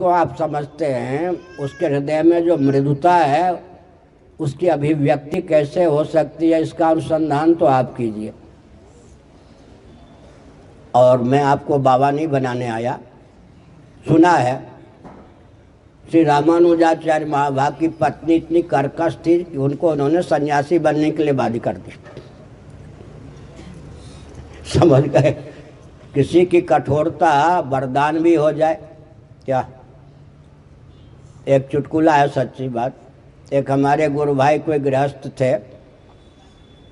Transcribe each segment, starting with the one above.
को आप समझते हैं, उसके हृदय में जो मृदुता है उसकी अभिव्यक्ति कैसे हो सकती है, इसका अनुसंधान तो आप कीजिए। और मैं आपको बाबा नहीं बनाने आया। सुना है श्री रामानुजाचार्य महाभाग की पत्नी इतनी कर्कश थी कि उनको उन्होंने सन्यासी बनने के लिए बाध्य कर दी। समझ गए? किसी की कठोरता वरदान भी हो जाए क्या? एक चुटकुला है, सच्ची बात। एक हमारे गुरु भाई कोई गृहस्थ थे,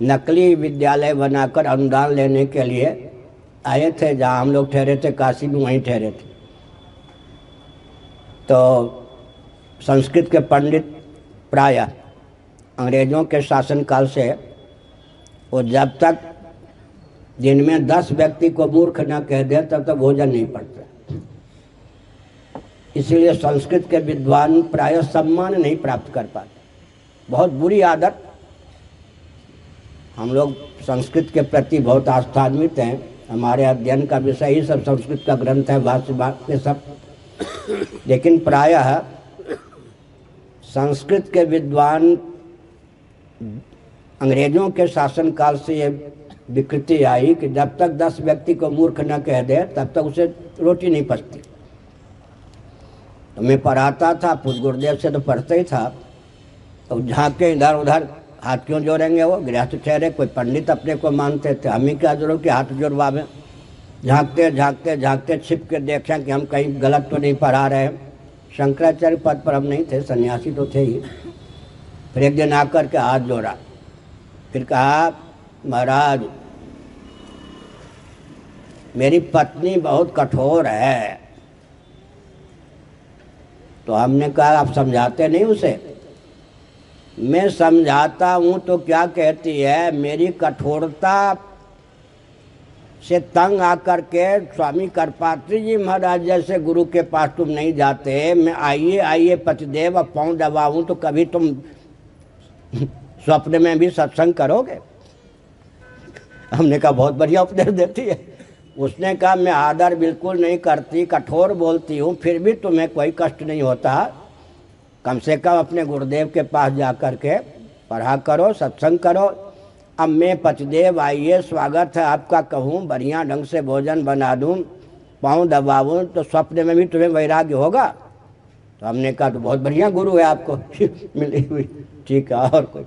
नकली विद्यालय बनाकर अनुदान लेने के लिए आए थे। जहाँ हम लोग ठहरे थे काशी में, वहीं ठहरे थे। तो संस्कृत के पंडित प्रायः अंग्रेज़ों के शासनकाल से वो जब तक दिन में 10 व्यक्ति को मूर्ख न कह दे तब तक भोजन नहीं पड़ता। इसीलिए संस्कृत के विद्वान प्रायः सम्मान नहीं प्राप्त कर पाते। बहुत बुरी आदत। हम लोग संस्कृत के प्रति बहुत आस्थान्वित हैं। हमारे अध्ययन का विषय ही सब संस्कृत का ग्रंथ है, भाष्य सब। लेकिन प्रायः संस्कृत के विद्वान अंग्रेजों के शासनकाल से ये विकृति आई कि जब तक 10 व्यक्ति को मूर्ख न कह दे तब तक उसे रोटी नहीं पचती। तो मैं पढ़ाता था, पूज्य गुरुदेव से तो पढ़ता ही था। तो झांके इधर उधर, हाथ क्यों जोड़ेंगे? वो गृहस्थ ठहरे, कोई पंडित अपने को मानते थे। हम ही क्या जरूर कि हाथ जोड़वावे। झांकते झांकते झांकते छिप के देखा कि हम कहीं गलत तो नहीं पढ़ा रहे हैं। शंकराचार्य पद पर हम नहीं थे, सन्यासी तो थे ही। फिर एक दिन आकर के हाथ जोड़ा, फिर कहा, महाराज मेरी पत्नी बहुत कठोर है। तो हमने कहा, आप समझाते नहीं उसे? मैं समझाता हूँ तो क्या कहती है, मेरी कठोरता से तंग आकर के स्वामी करपात्री जी महाराज जैसे गुरु के पास तुम नहीं जाते। मैं आइए आइए पतिदेव अब पाँव दबाऊँ तो कभी तुम स्वप्न में भी सत्संग करोगे? हमने कहा बहुत बढ़िया उपदेश देती है। उसने कहा, मैं आदर बिल्कुल नहीं करती, कठोर बोलती हूँ, फिर भी तुम्हें कोई कष्ट नहीं होता। कम से कम अपने गुरुदेव के पास जा कर के पढ़ा करो, सत्संग करो। अब मैं पतिदेव आइए, स्वागत है आपका कहूँ, बढ़िया ढंग से भोजन बना दूँ, पाँव दबाऊँ तो स्वप्न में भी तुम्हें वैराग्य होगा। तो हमने कहा तो बहुत बढ़िया गुरु है आपको मिली हुई। ठीक है, और कुछ?